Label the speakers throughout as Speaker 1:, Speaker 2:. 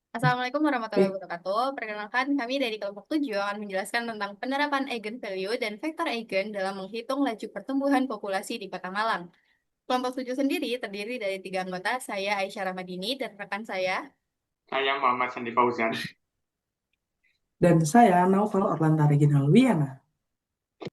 Speaker 1: Assalamualaikum warahmatullahi
Speaker 2: Eh,
Speaker 1: wabarakatuh. Perkenalkan, kami dari kelompok 7 akan menjelaskan tentang penerapan eigenvalue dan vektor eigen dalam menghitung laju pertumbuhan populasi di Kota Malang. Kelompok 7 sendiri terdiri dari tiga anggota, saya Aisyah Ramadini dan rekan saya.
Speaker 2: Saya Muhammad Sandi Fauzan. Dan saya Naufal Orlanta Regina Luwiana.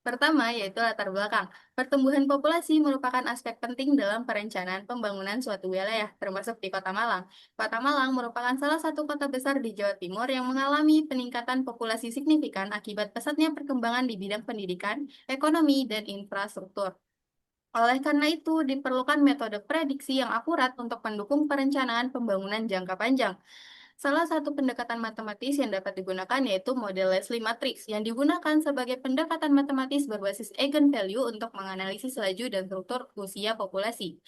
Speaker 1: Pertama, yaitu latar belakang. Pertumbuhan populasi merupakan aspek penting dalam perencanaan pembangunan suatu wilayah, termasuk di Kota Malang. Kota Malang merupakan salah satu kota besar di Jawa Timur yang mengalami peningkatan populasi signifikan akibat pesatnya perkembangan di bidang pendidikan, ekonomi, dan infrastruktur. Oleh karena itu, diperlukan metode prediksi yang akurat untuk mendukung perencanaan pembangunan jangka panjang. Salah satu pendekatan matematis yang dapat digunakan yaitu model Leslie Matrix, yang digunakan sebagai pendekatan matematis berbasis eigenvalue untuk menganalisis laju dan struktur usia populasi.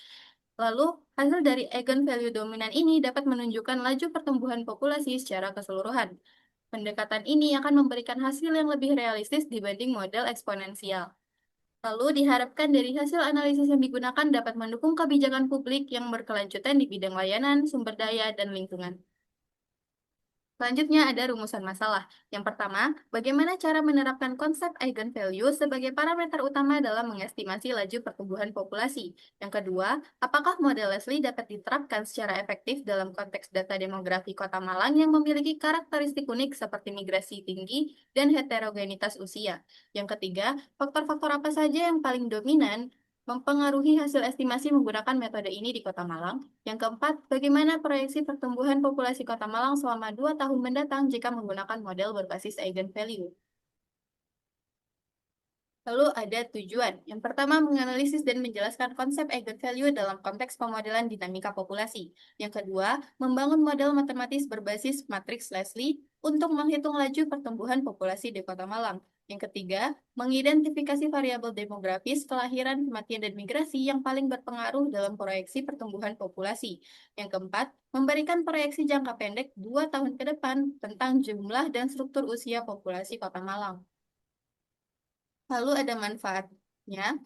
Speaker 1: Lalu, hasil dari eigenvalue dominan ini dapat menunjukkan laju pertumbuhan populasi secara keseluruhan. Pendekatan ini akan memberikan hasil yang lebih realistis dibanding model eksponensial. Lalu diharapkan dari hasil analisis yang digunakan dapat mendukung kebijakan publik yang berkelanjutan di bidang layanan, sumber daya, dan lingkungan. Selanjutnya ada rumusan masalah. Yang pertama, bagaimana cara menerapkan konsep eigenvalue sebagai parameter utama dalam mengestimasi laju pertumbuhan populasi. Yang kedua, apakah model Leslie dapat diterapkan secara efektif dalam konteks data demografi Kota Malang yang memiliki karakteristik unik seperti migrasi tinggi dan heterogenitas usia. Yang ketiga, faktor-faktor apa saja yang paling dominan mempengaruhi hasil estimasi menggunakan metode ini di Kota Malang. Yang keempat, bagaimana proyeksi pertumbuhan populasi Kota Malang selama 2 tahun mendatang jika menggunakan model berbasis eigenvalue? Lalu ada tujuan. Yang pertama, menganalisis dan menjelaskan konsep eigenvalue dalam konteks pemodelan dinamika populasi. Yang kedua, membangun model matematis berbasis matriks Leslie untuk menghitung laju pertumbuhan populasi di Kota Malang. Yang ketiga, mengidentifikasi variabel demografis, kelahiran, kematian, dan migrasi yang paling berpengaruh dalam proyeksi pertumbuhan populasi. Yang keempat, memberikan proyeksi jangka pendek 2 tahun ke depan tentang jumlah dan struktur usia populasi Kota Malang. Lalu ada manfaatnya.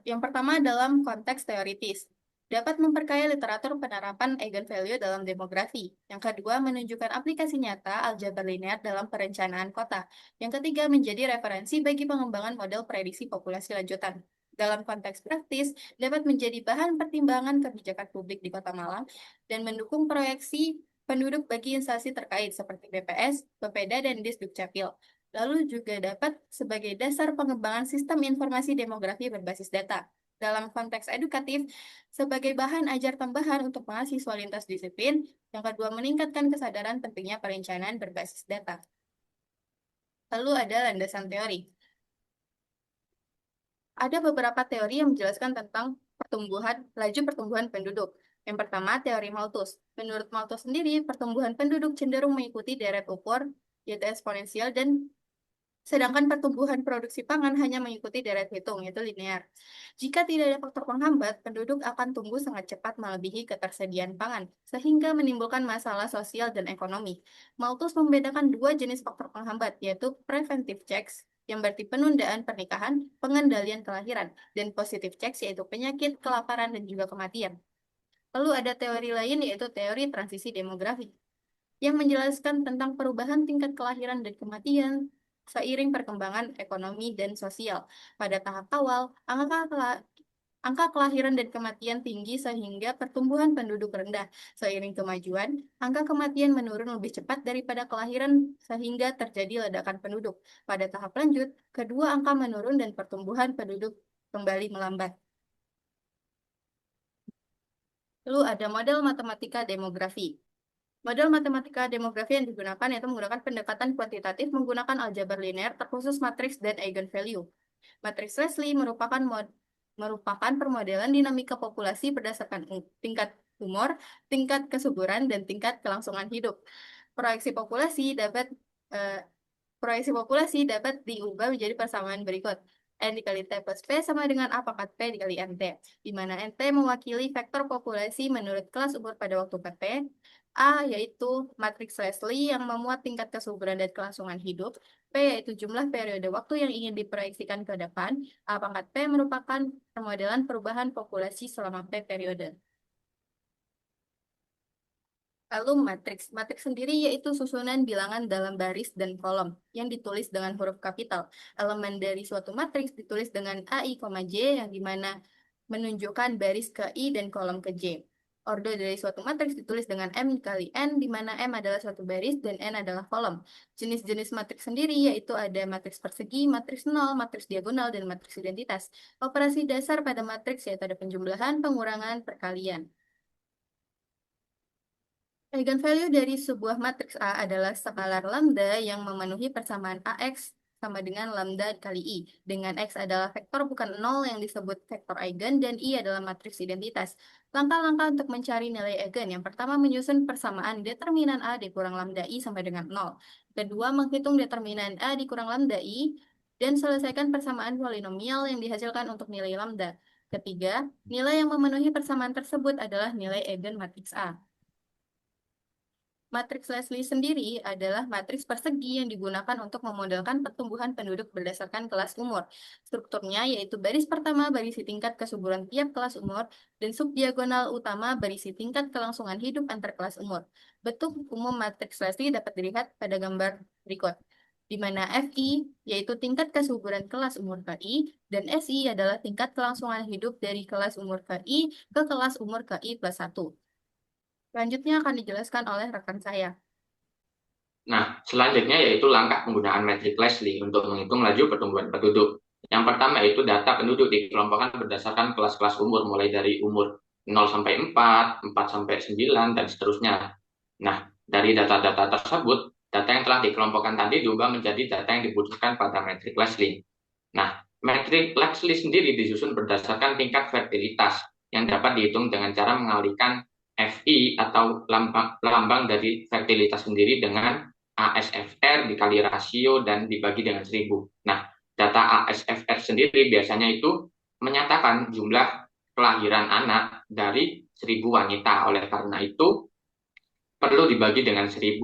Speaker 1: Yang pertama dalam konteks teoritis, dapat memperkaya literatur penerapan eigenvalue dalam demografi. Yang kedua, menunjukkan aplikasi nyata aljabar linear dalam perencanaan kota. Yang ketiga, menjadi referensi bagi pengembangan model prediksi populasi lanjutan. Dalam konteks praktis, dapat menjadi bahan pertimbangan kebijakan publik di Kota Malang dan mendukung proyeksi penduduk bagi instansi terkait seperti BPS, Bapeda, dan Disdukcapil. Lalu juga dapat sebagai dasar pengembangan sistem informasi demografi berbasis data. Dalam konteks edukatif, sebagai bahan ajar tambahan untuk mahasiswa lintas disiplin. Yang kedua, meningkatkan kesadaran pentingnya perencanaan berbasis data. Lalu ada landasan teori. Ada beberapa teori yang menjelaskan tentang laju pertumbuhan penduduk. Yang pertama, teori Malthus. Menurut Malthus sendiri, pertumbuhan penduduk cenderung mengikuti deret ukur, yaitu eksponensial, dan sedangkan pertumbuhan produksi pangan hanya mengikuti deret hitung, yaitu linear. Jika tidak ada faktor penghambat, penduduk akan tumbuh sangat cepat melebihi ketersediaan pangan, sehingga menimbulkan masalah sosial dan ekonomi. Malthus membedakan dua jenis faktor penghambat, yaitu preventive checks, yang berarti penundaan pernikahan, pengendalian kelahiran, dan positive checks, yaitu penyakit, kelaparan, dan juga kematian. Lalu ada teori lain, yaitu teori transisi demografi yang menjelaskan tentang perubahan tingkat kelahiran dan kematian seiring perkembangan ekonomi dan sosial. Pada tahap awal, angka kelahiran dan kematian tinggi sehingga pertumbuhan penduduk rendah. Seiring kemajuan, angka kematian menurun lebih cepat daripada kelahiran sehingga terjadi ledakan penduduk. Pada tahap lanjut, kedua angka menurun dan pertumbuhan penduduk kembali melambat. Lalu ada model matematika demografi. Model matematika demografi yang digunakan yaitu menggunakan pendekatan kuantitatif menggunakan aljabar linear terkhusus matriks dan eigenvalue. Matriks Leslie merupakan permodelan dinamika populasi berdasarkan tingkat umur, tingkat kesuburan, dan tingkat kelangsungan hidup. Proyeksi populasi dapat eh, Proyeksi populasi dapat diubah menjadi persamaan berikut. N dikali T plus P sama dengan A pangkat P dikali NT, di mana NT mewakili vektor populasi menurut kelas umur pada waktu PT, A yaitu matriks Leslie yang memuat tingkat kesuburan dan kelangsungan hidup, P yaitu jumlah periode waktu yang ingin diproyeksikan ke depan, A pangkat P merupakan permodelan perubahan populasi selama P periode. Lalu matriks. Matriks sendiri yaitu susunan bilangan dalam baris dan kolom yang ditulis dengan huruf kapital. Elemen dari suatu matriks ditulis dengan AI, J, yang dimana menunjukkan baris ke I dan kolom ke J. Ordo dari suatu matriks ditulis dengan M kali N, di mana M adalah suatu baris dan N adalah kolom. Jenis-jenis matriks sendiri yaitu ada matriks persegi, matriks nol, matriks diagonal, dan matriks identitas. Operasi dasar pada matriks yaitu ada penjumlahan, pengurangan, perkalian. Eigenvalue dari sebuah matriks A adalah skalar lambda yang memenuhi persamaan AX sama dengan lambda kali I. Dengan X adalah vektor bukan nol yang disebut vektor eigen dan I adalah matriks identitas. Langkah-langkah untuk mencari nilai eigen. Yang pertama, menyusun persamaan determinan A dikurang lambda I sama dengan nol. Kedua, menghitung determinan A dikurang lambda I dan selesaikan persamaan polinomial yang dihasilkan untuk nilai lambda. Ketiga, nilai yang memenuhi persamaan tersebut adalah nilai eigen matriks A. Matriks Leslie sendiri adalah matriks persegi yang digunakan untuk memodelkan pertumbuhan penduduk berdasarkan kelas umur. Strukturnya yaitu baris pertama berisi tingkat kesuburan tiap kelas umur dan subdiagonal utama berisi tingkat kelangsungan hidup antar kelas umur. Bentuk umum matriks Leslie dapat dilihat pada gambar berikut, di mana FI yaitu tingkat kesuburan kelas umur KI dan SI adalah tingkat kelangsungan hidup dari kelas umur KI ke kelas umur KI plus 1. Selanjutnya akan dijelaskan oleh rekan saya.
Speaker 3: Nah, selanjutnya yaitu langkah penggunaan metrik Leslie untuk menghitung laju pertumbuhan penduduk. Yang pertama yaitu data penduduk dikelompokkan berdasarkan kelas-kelas umur, mulai dari umur 0 sampai 4, 4 sampai 9, dan seterusnya. Nah, dari data-data tersebut, data yang telah dikelompokkan tadi diubah menjadi data yang dibutuhkan pada metrik Leslie. Nah, metrik Leslie sendiri disusun berdasarkan tingkat fertilitas yang dapat dihitung dengan cara mengalihkan FI atau lambang dari fertilitas sendiri dengan ASFR dikali rasio dan dibagi dengan 1000. Nah, data ASFR sendiri biasanya itu menyatakan jumlah kelahiran anak dari 1000 wanita. Oleh karena itu, perlu dibagi dengan 1000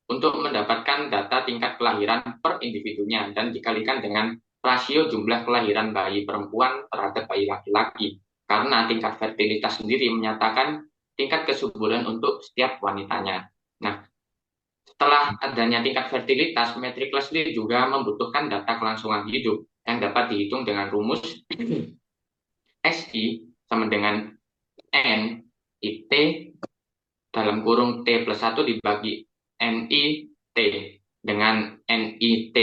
Speaker 3: untuk mendapatkan data tingkat kelahiran per individunya dan dikalikan dengan rasio jumlah kelahiran bayi perempuan terhadap bayi laki-laki. Karena tingkat fertilitas sendiri menyatakan tingkat kesuburan untuk setiap wanitanya. Nah, setelah adanya tingkat fertilitas, metrik Leslie juga membutuhkan data kelangsungan hidup yang dapat dihitung dengan rumus SI sama dengan N IT dalam kurung T plus 1 dibagi NIT, dengan NIT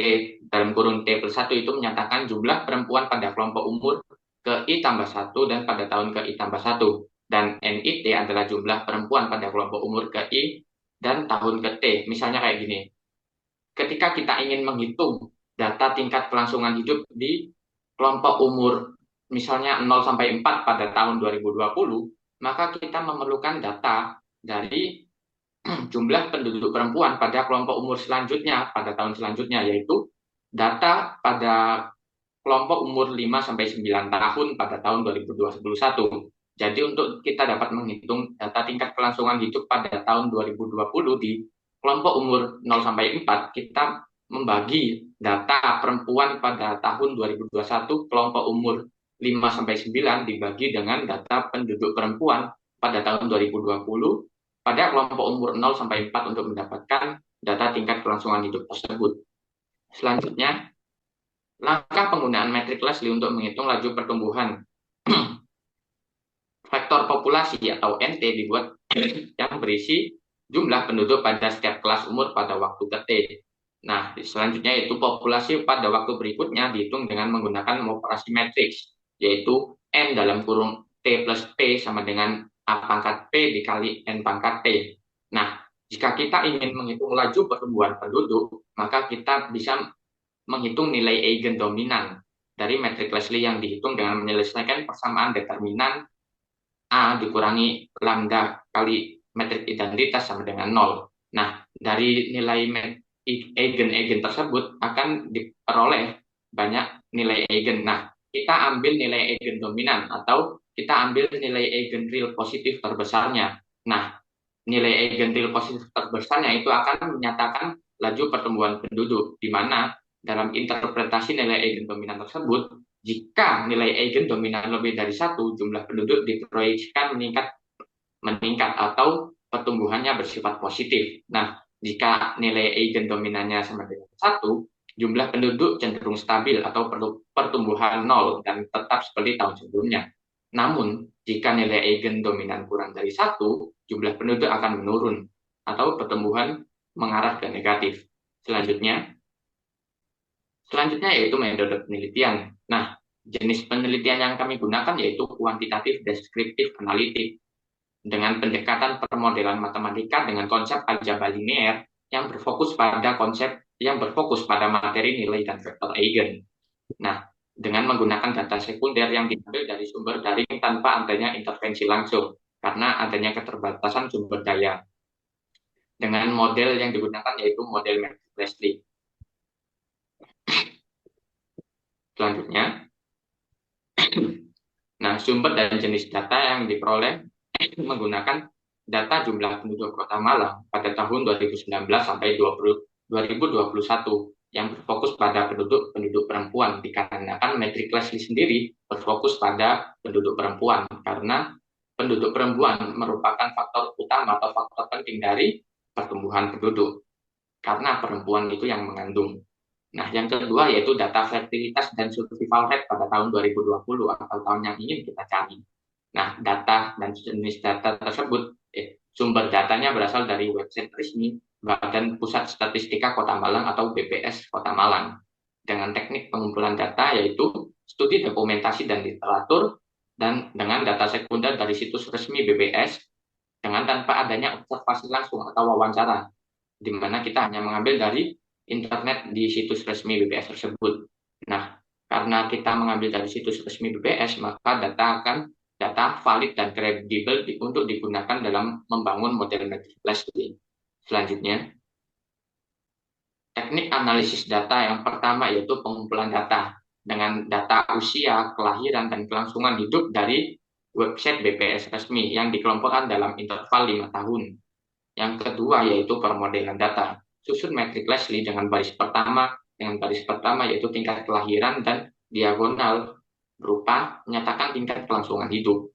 Speaker 3: dalam kurung T plus 1 itu menyatakan jumlah perempuan pada kelompok umur ke I tambah 1 dan pada tahun ke I tambah 1. Dan NIT adalah jumlah perempuan pada kelompok umur ke I dan tahun ke T. Misalnya kayak gini, ketika kita ingin menghitung data tingkat kelangsungan hidup di kelompok umur misalnya 0 sampai 4 pada tahun 2020, maka kita memerlukan data dari jumlah penduduk perempuan pada kelompok umur selanjutnya pada tahun selanjutnya, yaitu data pada kelompok umur 5 sampai 9 tahun pada tahun 2021. Jadi untuk kita dapat menghitung data tingkat kelangsungan hidup pada tahun 2020 di kelompok umur 0 sampai 4, kita membagi data perempuan pada tahun 2021 kelompok umur 5 sampai 9 dibagi dengan data penduduk perempuan pada tahun 2020 pada kelompok umur 0 sampai 4 untuk mendapatkan data tingkat kelangsungan hidup tersebut. Selanjutnya, langkah penggunaan metrik Leslie untuk menghitung laju pertumbuhan vektor populasi atau NT dibuat yang berisi jumlah penduduk pada setiap kelas umur pada waktu ke T. Nah, selanjutnya yaitu populasi pada waktu berikutnya dihitung dengan menggunakan operasi matriks, yaitu N dalam kurung T plus P sama dengan A pangkat P dikali N pangkat T. Nah, jika kita ingin menghitung laju pertumbuhan penduduk, maka kita bisa menghitung nilai eigen dominan dari metrik Leslie yang dihitung dengan menyelesaikan persamaan determinan A dikurangi lambda kali metrik identitas sama dengan 0. Nah, dari nilai eigen tersebut akan diperoleh banyak nilai eigen. Nah, kita ambil nilai eigen dominan atau kita ambil nilai eigen real positif terbesarnya. Nah, nilai eigen real positif terbesarnya itu akan menyatakan laju pertumbuhan penduduk, di mana dalam interpretasi nilai eigen dominan tersebut, jika nilai eigen dominan lebih dari 1, jumlah penduduk diproyeksikan meningkat atau pertumbuhannya bersifat positif. Nah, jika nilai eigen dominannya sama dengan 1, jumlah penduduk cenderung stabil atau pertumbuhan 0 dan tetap seperti tahun sebelumnya. Namun, jika nilai eigen dominan kurang dari 1, jumlah penduduk akan menurun atau pertumbuhan mengarah ke negatif. Selanjutnya yaitu metode penelitian. Nah, jenis penelitian yang kami gunakan yaitu kuantitatif deskriptif analitik dengan pendekatan permodelan matematika dengan konsep aljabar linear yang berfokus pada materi nilai dan vektor eigen. Nah, dengan menggunakan data sekunder yang diambil dari sumber daring tanpa adanya intervensi langsung karena adanya keterbatasan sumber daya. Dengan model yang digunakan yaitu model Matrix-Leslie. Selanjutnya, nah, sumber dan jenis data yang diperoleh menggunakan data jumlah penduduk Kota Malang pada tahun 2019 sampai 2021 yang berfokus pada penduduk perempuan, dikarenakan Matrix-Leslie sendiri berfokus pada penduduk perempuan karena penduduk perempuan merupakan faktor utama atau faktor penting dari pertumbuhan penduduk karena perempuan itu yang mengandung. Nah, yang kedua yaitu data fertilitas dan survival rate pada tahun 2020 atau tahun yang ingin kita cari. Nah, data dan jenis data tersebut, sumber datanya berasal dari website resmi Badan Pusat Statistika Kota Malang atau BPS Kota Malang. Dengan teknik pengumpulan data yaitu studi dokumentasi dan literatur, dan dengan data sekunder dari situs resmi BPS, dengan tanpa adanya observasi langsung atau wawancara, di mana kita hanya mengambil dari internet di situs resmi BPS tersebut. Nah, karena kita mengambil dari situs resmi BPS, maka data valid dan kredibel untuk digunakan dalam membangun model Matrix-Leslie. Selanjutnya, teknik analisis data yang pertama yaitu pengumpulan data dengan data usia, kelahiran, dan kelangsungan hidup dari website BPS resmi yang dikelompokkan dalam interval 5 tahun. Yang kedua yaitu permodelan data. Susun Matrix-Leslie dengan baris pertama yaitu tingkat kelahiran dan diagonal berupa menyatakan tingkat kelangsungan hidup.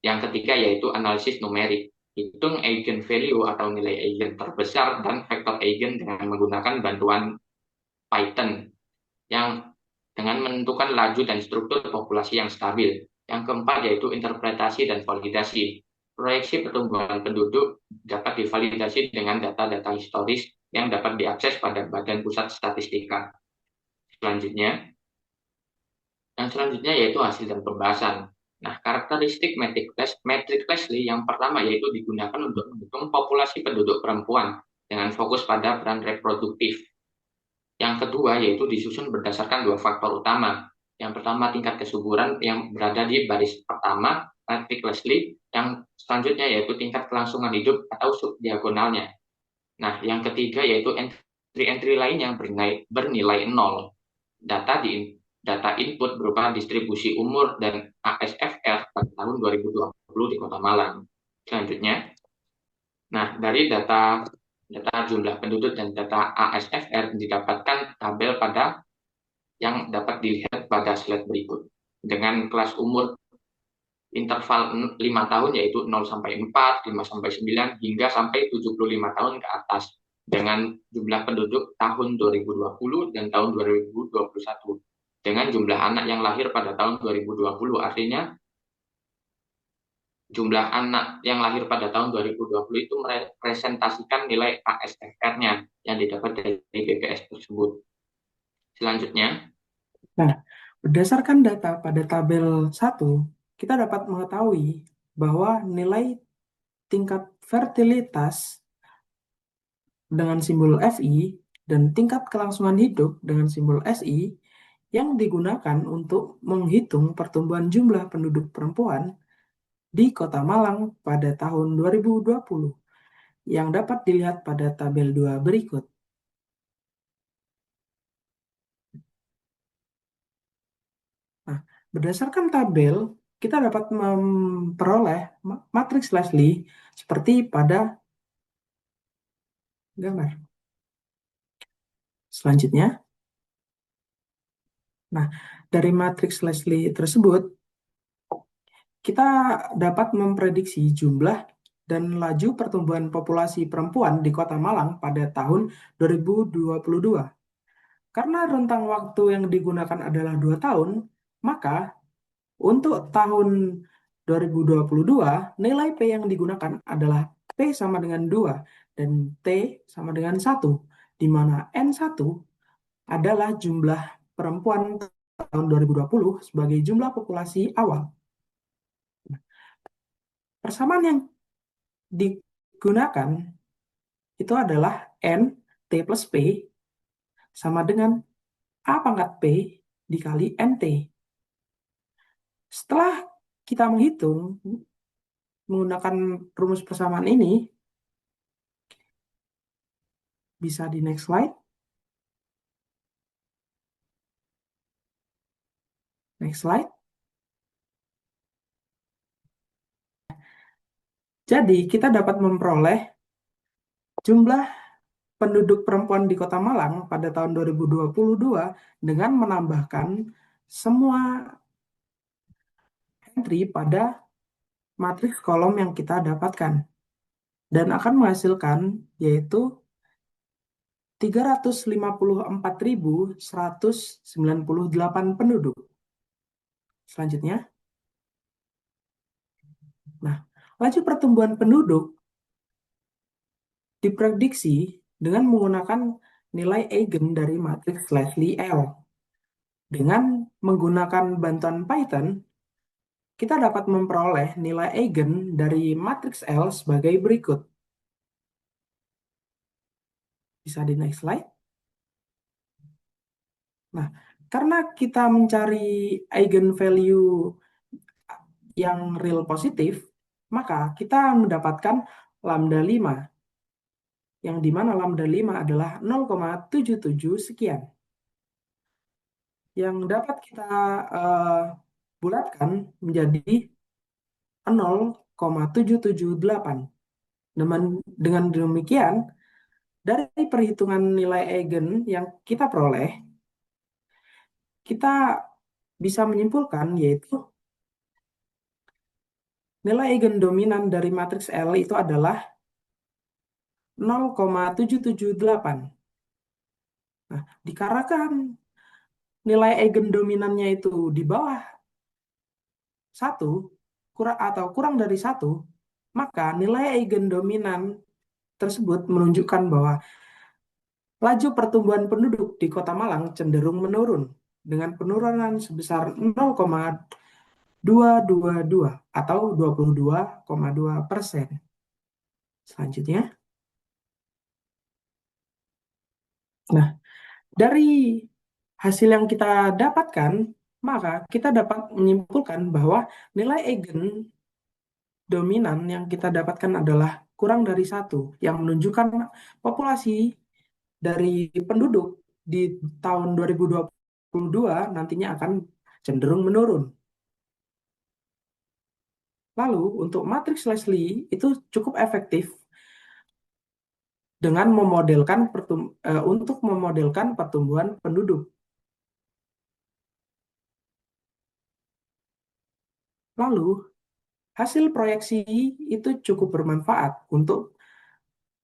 Speaker 3: Yang ketiga yaitu analisis numerik. Hitung eigen value atau nilai eigen terbesar dan vektor eigen dengan menggunakan bantuan Python yang dengan menentukan laju dan struktur populasi yang stabil. Yang keempat yaitu interpretasi dan validasi. Proyeksi pertumbuhan penduduk dapat divalidasi dengan data-data historis yang dapat diakses pada Badan Pusat Statistika. Selanjutnya yaitu hasil dan pembahasan. Nah, karakteristik Matrix-Leslie yang pertama yaitu digunakan untuk menghitung populasi penduduk perempuan dengan fokus pada peran reproduktif. Yang kedua yaitu disusun berdasarkan 2 faktor utama. Yang pertama tingkat kesuburan yang berada di baris pertama Matrix-Leslie, yang selanjutnya yaitu tingkat kelangsungan hidup atau subdiagonalnya. Nah, yang ketiga yaitu entry lain yang bernilai 0. Data input berupa distribusi umur dan ASFR pada tahun 2020 di Kota Malang. Selanjutnya, nah dari data jumlah penduduk dan data ASFR didapatkan tabel yang dapat dilihat pada slide berikut. Dengan kelas umur interval 5 tahun yaitu 0 sampai 4, 5 sampai 9 hingga sampai 75 tahun ke atas dengan jumlah penduduk tahun 2020 dan tahun 2021. Dengan jumlah anak yang lahir pada tahun 2020, artinya jumlah anak yang lahir pada tahun 2020 itu merepresentasikan nilai ASFR-nya yang didapat dari BPS tersebut. Selanjutnya,
Speaker 2: Nah, berdasarkan data pada tabel 1, kita dapat mengetahui bahwa nilai tingkat fertilitas dengan simbol Fi dan tingkat kelangsungan hidup dengan simbol Si yang digunakan untuk menghitung pertumbuhan jumlah penduduk perempuan di Kota Malang pada tahun 2020 yang dapat dilihat pada tabel 2 berikut. Nah, berdasarkan tabel, kita dapat memperoleh Matrix-Leslie seperti pada gambar. Selanjutnya, nah, dari Matrix-Leslie tersebut, kita dapat memprediksi jumlah dan laju pertumbuhan populasi perempuan di Kota Malang pada tahun 2022. Karena rentang waktu yang digunakan adalah 2 tahun, maka untuk tahun 2022, nilai P yang digunakan adalah P sama dengan 2 dan T sama dengan 1, di mana N1 adalah jumlah perempuan tahun 2020 sebagai jumlah populasi awal. Persamaan yang digunakan itu adalah N T plus P sama dengan A pangkat P dikali NT. Setelah kita menghitung menggunakan rumus persamaan ini, bisa di next slide. Next slide. Jadi kita dapat memperoleh jumlah penduduk perempuan di Kota Malang pada tahun 2022 dengan menambahkan semua entry pada matriks kolom yang kita dapatkan. Dan akan menghasilkan yaitu 354.198 penduduk. Selanjutnya, nah, laju pertumbuhan penduduk diprediksi dengan menggunakan nilai eigen dari matriks Leslie L. Dengan menggunakan bantuan Python, kita dapat memperoleh nilai eigen dari matriks L sebagai berikut. Bisa di next slide. Nah, karena kita mencari eigenvalue yang real positif, maka kita mendapatkan lambda 5, yang dimana lambda 5 adalah 0,77 sekian. Yang dapat kita bulatkan menjadi 0,778. Dengan demikian, dari perhitungan nilai eigen yang kita peroleh, kita bisa menyimpulkan yaitu nilai eigen dominan dari matriks L itu adalah 0,778. Nah, dikarenakan nilai eigen dominannya itu di bawah 1 atau kurang dari 1, maka nilai eigen dominan tersebut menunjukkan bahwa laju pertumbuhan penduduk di Kota Malang cenderung menurun dengan penurunan sebesar 0,222 atau 22,2%. Selanjutnya. Nah, dari hasil yang kita dapatkan, maka kita dapat menyimpulkan bahwa nilai eigen dominan yang kita dapatkan adalah kurang dari 1, yang menunjukkan populasi dari penduduk di tahun 2022 nantinya akan cenderung menurun. Lalu untuk matriks Leslie itu cukup efektif dengan untuk memodelkan pertumbuhan penduduk. Lalu hasil proyeksi itu cukup bermanfaat untuk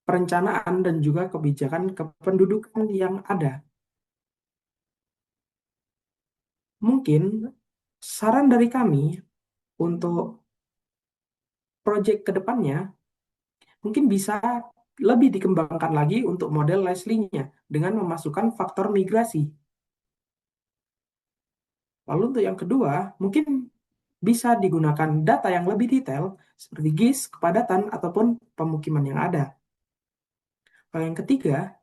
Speaker 2: perencanaan dan juga kebijakan kependudukan yang ada. Mungkin saran dari kami untuk proyek ke depannya mungkin bisa lebih dikembangkan lagi untuk model Leslie-nya dengan memasukkan faktor migrasi. Lalu untuk yang kedua, mungkin bisa digunakan data yang lebih detail seperti GIS, kepadatan, ataupun pemukiman yang ada. Lalu yang ketiga,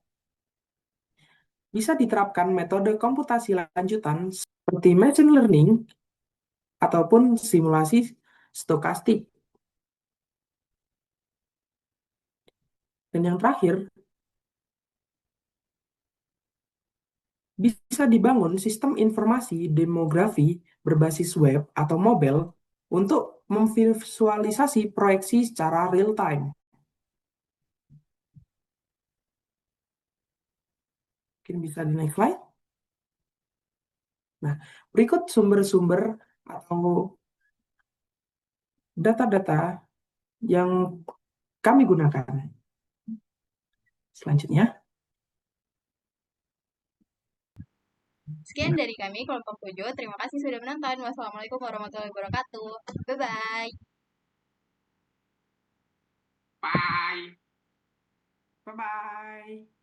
Speaker 2: bisa diterapkan metode komputasi lanjutan seperti machine learning ataupun simulasi stokastik. Dan yang terakhir, bisa dibangun sistem informasi demografi berbasis web atau mobile untuk memvisualisasi proyeksi secara real time. Mungkin bisa di next slide. Nah, berikut sumber-sumber atau data-data yang kami gunakan. Selanjutnya,
Speaker 1: Sekian dari kami, kelompok 7. Terima kasih sudah menonton. Wassalamualaikum warahmatullahi wabarakatuh. Bye-bye.
Speaker 3: Bye.
Speaker 2: bye-bye.